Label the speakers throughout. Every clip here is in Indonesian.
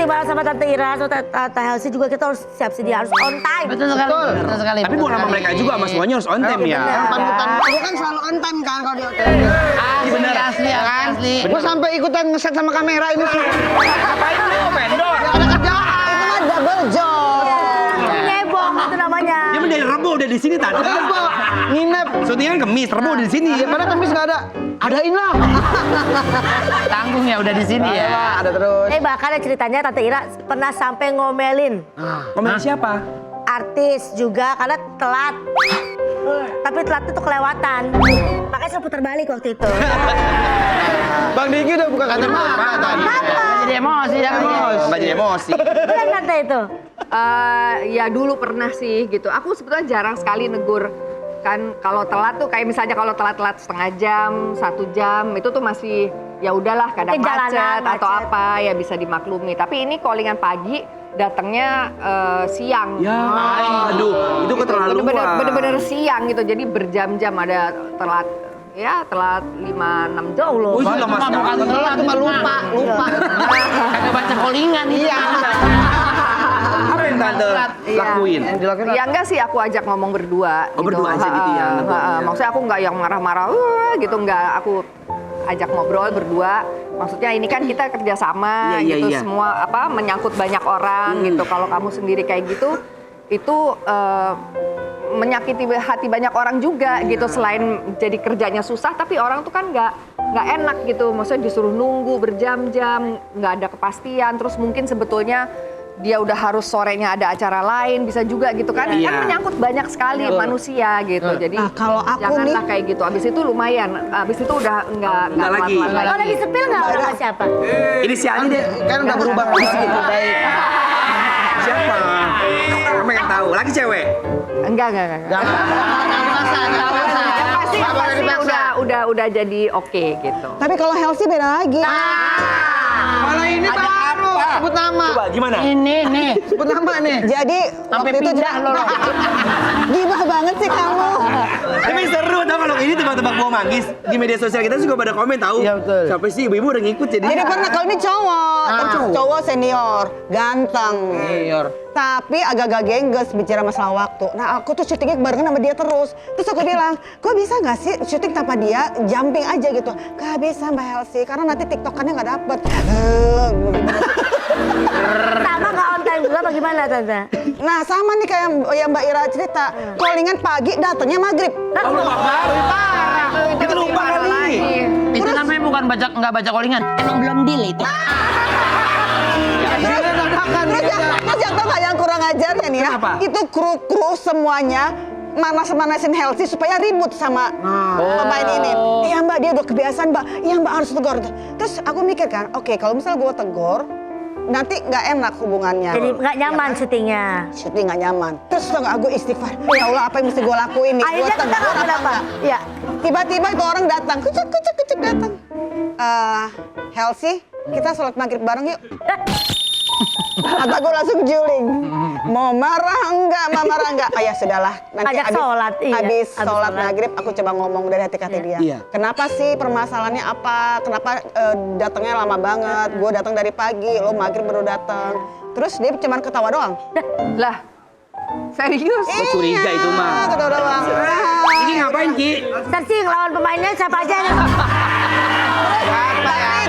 Speaker 1: bareng sama Tante Ira, sama Tante Helsi juga kita harus siap sedia, harus on time.
Speaker 2: Betul sekali.
Speaker 3: Tapi bukan sama mereka juga, Mas, semuanya harus on time ya.
Speaker 4: Panutan gue kan selalu on time kan kalau di hotel.
Speaker 2: Asli.
Speaker 4: Gue sampai ikutan ngeset sama kamera ini sih.
Speaker 3: Ngapain lu, vendor?
Speaker 4: Ada kerjaan. Itu mah double job.
Speaker 1: Nyebong itu namanya.
Speaker 3: Dia mah dari Rebo udah di sini tadi.
Speaker 4: Nginep.
Speaker 3: Syuting kan Kemis, Rebo udah di sini.
Speaker 4: Padahal Kamis nggak ada. Adain lah.
Speaker 2: Tanggung ya udah di sini ya.
Speaker 4: Ada terus.
Speaker 1: Bahkan ada ceritanya Tante Ira pernah sampai ngomelin
Speaker 3: Komen siapa?
Speaker 1: artis juga karena telat. Tapi telat itu kelewatan. Makanya saya putar balik waktu itu.
Speaker 4: Bang Diki udah buka kacamata tadi.
Speaker 2: Jadi emosi ya.
Speaker 3: Nggak jadi emosi.
Speaker 1: Bener Tante itu.
Speaker 5: Ya dulu pernah sih gitu. Aku sebetulnya jarang sekali negur. Kan kalau telat tuh kayak misalnya kalau telat-telat setengah jam, 1 jam itu tuh masih ya udahlah kadang
Speaker 1: Jalanan,
Speaker 5: macet atau
Speaker 1: macet.
Speaker 5: apa ya bisa dimaklumi. Tapi ini callingan pagi datangnya siang.
Speaker 3: Ya, aduh, itu keterlaluan.
Speaker 5: Bener-bener siang gitu. Jadi berjam-jam ada telat. Ya telat 5-6 jam.
Speaker 1: Jauh loh.
Speaker 3: Oh, iya, Mas.
Speaker 4: Telat cuma lupa.
Speaker 2: Kagak baca callingan iya.
Speaker 3: Apa yang Tante lakuin?
Speaker 5: Ya enggak sih aku ajak ngomong berdua.
Speaker 3: Oh, berdua aja gitu ya, negornya.
Speaker 5: Maksudnya aku enggak yang marah-marah gitu enggak. Aku ajak ngobrol berdua. Maksudnya ini kan kita kerjasama
Speaker 3: Iya,
Speaker 5: gitu
Speaker 3: iya.
Speaker 5: semua menyangkut banyak orang gitu. Kalau kamu sendiri kayak gitu itu menyakiti hati banyak orang juga gitu. Selain jadi kerjanya susah tapi orang tuh kan nggak enak gitu. Maksudnya disuruh nunggu berjam-jam, nggak ada kepastian. Terus mungkin sebetulnya dia udah harus sorenya ada acara lain bisa juga gitu kan.
Speaker 3: Iya.
Speaker 5: Kan menyangkut banyak sekali manusia gitu. Jadi
Speaker 4: Nah, kalau aku
Speaker 5: janganlah
Speaker 4: nih-
Speaker 5: kayak gitu. Abis itu lumayan. Abis itu udah nggak
Speaker 3: lagi.
Speaker 5: telat-telat
Speaker 1: Kalau udah disepil nggak sama siapa?
Speaker 3: Inisialnya deh.
Speaker 4: Kan udah berubah gitu. Baik.
Speaker 3: Siapa? Kamu yang tahu. Lagi cewek?
Speaker 5: Enggak. Pasti udah jadi oke gitu.
Speaker 4: Tapi kalau Helsi beda lagi.
Speaker 2: Kalau ini baru
Speaker 4: Sebut nama.
Speaker 3: Coba, gimana?
Speaker 2: ini nih.
Speaker 4: Sebut nama nih. Jadi
Speaker 2: Sampai
Speaker 4: waktu itu
Speaker 2: pindah lo.
Speaker 4: Gibah banget sih kamu.
Speaker 3: Tapi seru tau kalau ini tebak-tebak buah manggis. Di media sosial kita juga pada komen tahu.
Speaker 4: Iya, betul.
Speaker 3: Siapa sih ibu-ibu udah ngikut jadi.
Speaker 4: Jadi pernah kalau ini cowok, cowok senior, ganteng.
Speaker 3: Senior.
Speaker 4: Tapi agak-agak gengges bicara masalah waktu. Nah aku tuh syutingnya barengan sama dia terus. Terus aku bilang, gue bisa gak sih syuting tanpa dia, jumping aja gitu. Gak bisa Mbak Helsi, karena nanti tiktokannya gak dapet.
Speaker 1: Sama nggak on time juga bagaimana Tante?
Speaker 4: Nah sama nih kayak yang Mbak Ira cerita. Callingan pagi, datangnya maghrib.
Speaker 3: Allah Akbar. Kita lupa kali.
Speaker 2: Itu namanya bukan nggak baca callingan. Emang belum deal itu.
Speaker 4: Terus yang tau gak yang kurang ajarnya nih ya?
Speaker 3: Kenapa?
Speaker 4: Itu kru semuanya manas-manasin Helsi supaya ribut sama pemain ini. Iya Mbak, dia udah kebiasaan Mbak. Iya Mbak harus tegur. Terus aku mikir kan, oke kalau misalnya gue tegur, nanti nggak enak hubungannya.
Speaker 1: Jadi nggak nyaman syutingnya.
Speaker 4: Syuting nggak nyaman. Terus tau gak, aku istighfar. Ya Allah apa yang mesti gue lakuin nih? Gue
Speaker 1: Akhirnya kita
Speaker 4: tegur
Speaker 1: nggak
Speaker 4: apa
Speaker 1: apa?
Speaker 4: enggak?
Speaker 1: Ya.
Speaker 4: Tiba-tiba itu orang datang, kucuk datang. Helsi, kita sholat maghrib bareng yuk. Kata gue langsung juling. Mau marah enggak? Oh ya sudahlah. Nanti
Speaker 1: Ajak sholat, iya.
Speaker 4: Habis
Speaker 1: Habis
Speaker 4: sholat
Speaker 1: sholat.
Speaker 4: maghrib aku coba ngomong dari hati dia.
Speaker 3: Iya.
Speaker 4: Kenapa sih permasalahannya apa? Kenapa datangnya lama banget? Gue datang dari pagi, lo maghrib baru datang. Terus dia cuma ketawa doang.
Speaker 5: Lah, serius?
Speaker 3: Gue curiga itu mah.
Speaker 4: Ketawa doang.
Speaker 3: Ini ngapain Ki?
Speaker 1: Searching lawan pemainnya siapa aja yang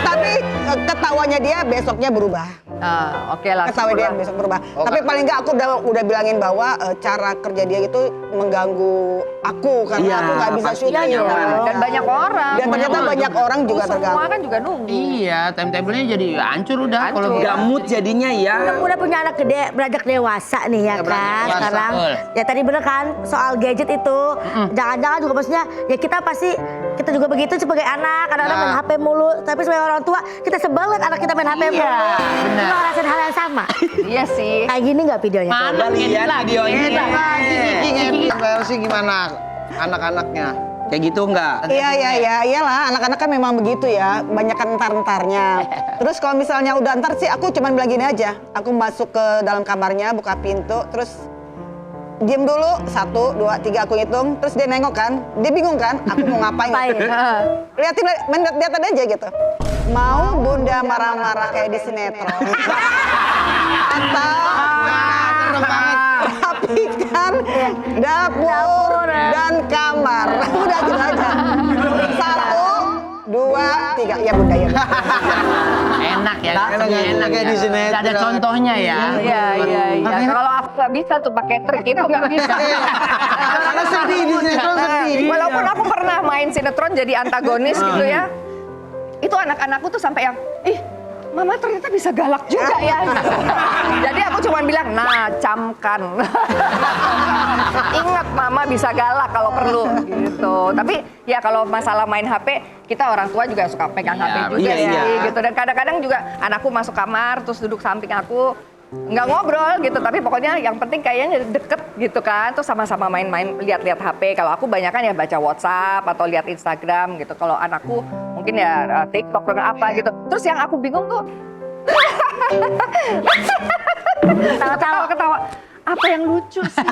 Speaker 4: Tapi ketawanya dia besoknya berubah.
Speaker 5: Oke lah.
Speaker 4: Ketawa dia
Speaker 5: syukurlah.
Speaker 4: besok berubah. Tapi paling nggak aku udah bilangin bahwa cara kerja dia itu mengganggu aku karena
Speaker 3: Iya,
Speaker 4: aku nggak bisa
Speaker 3: pasti
Speaker 4: syuting.
Speaker 3: nyaman.
Speaker 4: kan.
Speaker 5: Dan banyak orang.
Speaker 4: Dan ternyata banyak orang juga
Speaker 5: Semua
Speaker 4: terganggu.
Speaker 5: kan juga nunggu.
Speaker 2: Iya, timetable-nya jadi hancur udah kalau
Speaker 5: Hancur.
Speaker 3: Gamut jadinya ya.
Speaker 1: udah punya anak gede, beranjak dewasa nih ya
Speaker 2: beranjak
Speaker 1: kan
Speaker 2: dewasa,
Speaker 1: sekarang.
Speaker 2: betul.
Speaker 1: Ya tadi bener kan soal gadget itu, jangan-jangan juga maksudnya ya kita juga begitu sebagai anak, kadang-kadang main HP mulu, tapi sebagai orang tua kita sebel liat anak kita main HP mulu.
Speaker 2: benar.
Speaker 1: Lo ngerasain hal yang sama?
Speaker 5: Iya sih.
Speaker 1: Kayak gini nggak videonya?
Speaker 2: Mana
Speaker 3: Lihat videonya.
Speaker 4: Sih gimana anak-anaknya?
Speaker 3: Kayak gitu enggak?
Speaker 4: Iyalah, anak-anak kan memang begitu ya, banyak kan entar-entarnya. Terus kalau misalnya udah entar sih aku cuman bilang gini aja, aku masuk ke dalam kamarnya, buka pintu, terus diem dulu, 1, 2, 3 aku hitung, terus dia nengok kan, dia bingung kan, aku mau ngapain gitu. Liatin aja gitu. Mau bunda marah-marah kayak di sinetron? Atau rapikan dapur dan kamar? Udah gitu aja. 1, 2, 3, ya bunda ya.
Speaker 2: Enak ya.
Speaker 3: Enak kayak di sinetron.
Speaker 2: Nggak ada contohnya ya.
Speaker 5: Iya. Kalau aku nggak bisa tuh pakai trik itu nggak bisa.
Speaker 3: Karena sedih di sinetron sedih.
Speaker 5: Walaupun aku pernah main sinetron jadi antagonis gitu ya. Itu anak-anakku tuh sampai yang, ih, Mama ternyata bisa galak juga ya. Jadi aku cuma bilang, nah camkan. Ingat Mama bisa galak kalau perlu gitu. Tapi ya kalau masalah main HP, kita orang tua juga suka pegang HP juga sih gitu. Dan kadang-kadang juga anakku masuk kamar terus duduk samping aku, nggak ngobrol gitu, tapi pokoknya yang penting kayaknya deket gitu kan, terus sama-sama main-main, lihat-lihat HP. Kalau aku banyak kan ya baca WhatsApp atau lihat Instagram gitu. Kalau anakku mungkin ya TikTok dengan apa gitu. Terus yang aku bingung tuh ketawa-ketawa. Apa yang lucu sih?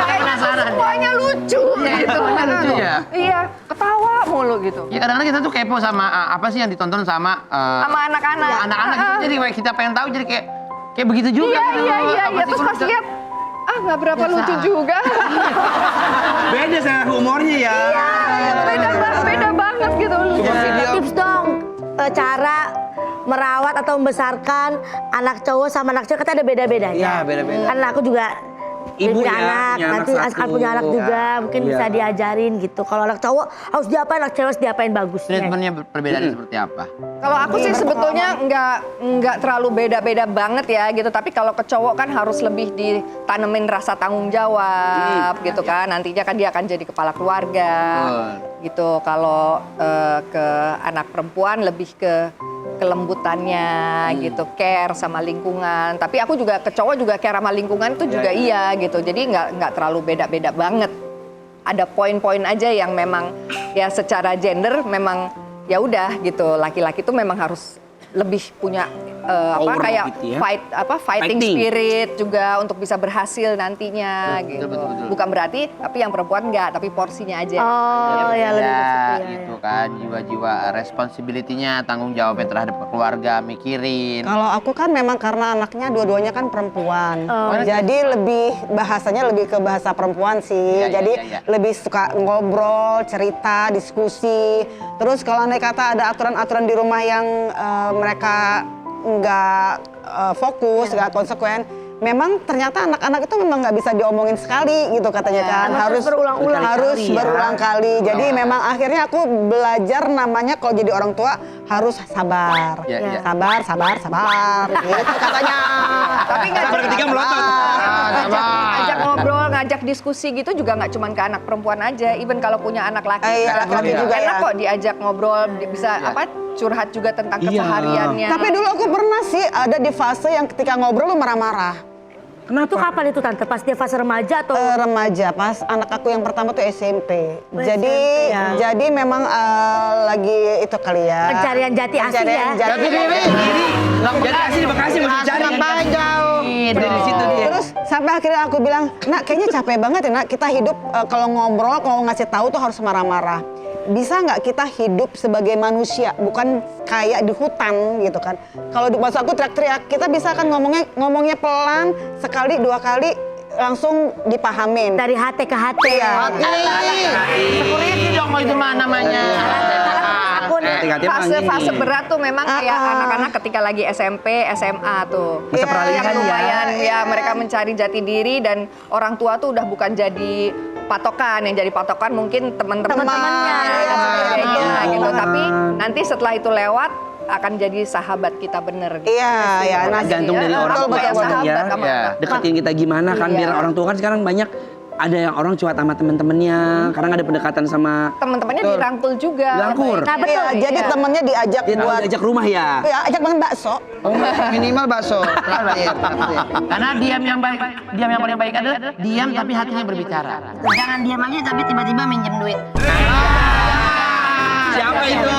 Speaker 5: Kayaknya semuanya lucu gitu.
Speaker 2: Lucu ya?
Speaker 5: Iya, ketawa mulu gitu.
Speaker 2: Ya kadang-kadang kita tuh kepo sama apa sih yang ditonton sama
Speaker 5: Sama anak-anak.
Speaker 2: anak-anak gitu. Jadi kayak kita pengen tahu, jadi kayak begitu juga.
Speaker 5: Iya. Terus pas lihat, nggak berapa lucu juga.
Speaker 3: Beda sama humornya ya.
Speaker 5: Beda banget gitu.
Speaker 1: Tips dong, cara merawat atau membesarkan anak cowok sama anak cewek, kan ada beda-bedanya.
Speaker 3: Iya, beda-beda.
Speaker 1: Kan aku juga
Speaker 3: Ibu
Speaker 1: punya
Speaker 3: ya,
Speaker 1: anak,
Speaker 3: punya anak
Speaker 1: nanti
Speaker 3: satu.
Speaker 1: akan punya anak juga, mungkin
Speaker 3: Iya.
Speaker 1: bisa diajarin gitu. Kalau anak cowok harus diapain, anak cewek harus diapain bagusnya.
Speaker 2: Treatmentnya perbedaannya seperti apa?
Speaker 5: Kalau aku sih sebetulnya nggak terlalu beda-beda banget ya gitu. Tapi kalau ke cowok kan harus lebih ditanemin rasa tanggung jawab gitu kan. Nantinya kan dia akan jadi kepala keluarga gitu. Kalau ke anak perempuan lebih ke kelembutannya gitu, care sama lingkungan. Tapi aku juga ke cowok juga care sama lingkungan itu juga iya gitu. Jadi nggak terlalu beda-beda banget. Ada poin-poin aja yang memang ya secara gender memang ya udah gitu. Laki-laki tuh memang harus lebih punya
Speaker 3: Power
Speaker 5: kayak
Speaker 3: gitu ya.
Speaker 5: fighting
Speaker 3: Fighting.
Speaker 5: spirit juga untuk bisa berhasil nantinya gitu.
Speaker 2: betul.
Speaker 5: Bukan berarti tapi yang perempuan enggak, tapi porsinya aja.
Speaker 1: Oh ya lebih ke situ ya.
Speaker 2: gitu kan, jiwa-jiwa responsibility-nya, tanggung jawabnya terhadap keluarga, mikirin.
Speaker 4: Kalau aku kan memang karena anaknya dua-duanya kan perempuan.
Speaker 1: Oh,
Speaker 4: Jadi lebih bahasanya lebih ke bahasa perempuan sih.
Speaker 2: Iya,
Speaker 4: Jadi
Speaker 2: iya.
Speaker 4: lebih suka ngobrol, cerita, diskusi. Terus kalau andai kata ada aturan-aturan di rumah yang mereka nggak fokus, nggak konsekuen. Memang ternyata anak-anak itu memang nggak bisa diomongin sekali gitu katanya kan.
Speaker 1: Harus berulang-ulang.
Speaker 4: Harus
Speaker 3: Berkali-kali ya.
Speaker 4: berulang kali. Jadi memang akhirnya aku belajar namanya kalau jadi orang tua harus sabar.
Speaker 2: Iya.
Speaker 4: Sabar. Gitu katanya.
Speaker 5: Tapi
Speaker 3: Sabar ketika melotot.
Speaker 5: ngajak ngobrol, ngajak diskusi gitu juga nggak cuma ke anak perempuan aja. Even kalau punya anak laki,
Speaker 4: Iya, laki-laki juga
Speaker 5: enak
Speaker 4: ya.
Speaker 5: kok diajak ngobrol, bisa curhat juga tentang
Speaker 3: Iya.
Speaker 5: kesehariannya.
Speaker 4: Tapi dulu aku pernah sih ada di fase yang ketika ngobrol lu marah-marah.
Speaker 1: Itu kapan itu tante? Pas dia fase remaja atau?
Speaker 4: Remaja pas anak aku yang pertama tuh SMP.
Speaker 1: Oh,
Speaker 4: Jadi
Speaker 1: SMP ya.
Speaker 4: jadi memang lagi itu kali ya.
Speaker 1: Pencarian jati asli
Speaker 4: Pencarian
Speaker 1: ya.
Speaker 4: jati
Speaker 3: Jadi Bekasi di Bekasi mesti cari.
Speaker 4: Ngapain jauh?
Speaker 3: Dari situ dia.
Speaker 4: Terus sampai akhirnya aku bilang, nak kayaknya capek banget ya nak kita hidup kalau ngobrol, kalau ngasih tahu tuh harus marah-marah. Bisa nggak kita hidup sebagai manusia, bukan kayak di hutan gitu kan? Kalau di masa aku teriak-teriak, kita bisa kan ngomongnya pelan, sekali dua kali langsung dipahamin.
Speaker 1: Dari hati ke hati ya.
Speaker 2: Security dong kalau itu mah namanya.
Speaker 5: Fase berat tuh memang kayak anak-anak ketika lagi SMP, SMA tuh.
Speaker 3: Masa peralihan
Speaker 5: Yang
Speaker 3: ya.
Speaker 5: lumayan ya mereka mencari jati diri dan orang tua tuh udah bukan jadi patokan, yang jadi patokan mungkin teman-temannya dan sebagainya gitu. Tapi nanti setelah itu lewat akan jadi sahabat kita bener gitu.
Speaker 4: Iya, nah
Speaker 3: Gantung dari orang
Speaker 5: tua
Speaker 3: tua
Speaker 5: sahabat
Speaker 3: ya.
Speaker 5: sama
Speaker 2: Iya.
Speaker 5: anak.
Speaker 3: Deketin kita gimana kan, biar orang tua kan sekarang banyak ada yang orang curhat sama temen-temennya, kadang ada pendekatan sama
Speaker 5: Teman-temannya dirangkul juga.
Speaker 3: Dirangkul.
Speaker 1: Nah betul.
Speaker 4: Iya, jadi temennya diajak
Speaker 3: dia
Speaker 4: buat
Speaker 3: diajak rumah ya.
Speaker 4: ya ajak makan bakso.
Speaker 6: Minimal bakso.
Speaker 2: Karena diam yang paling baik adalah diam tapi hatinya berbicara.
Speaker 7: Jangan diam aja tapi tiba-tiba minjem duit.
Speaker 3: Siapa itu?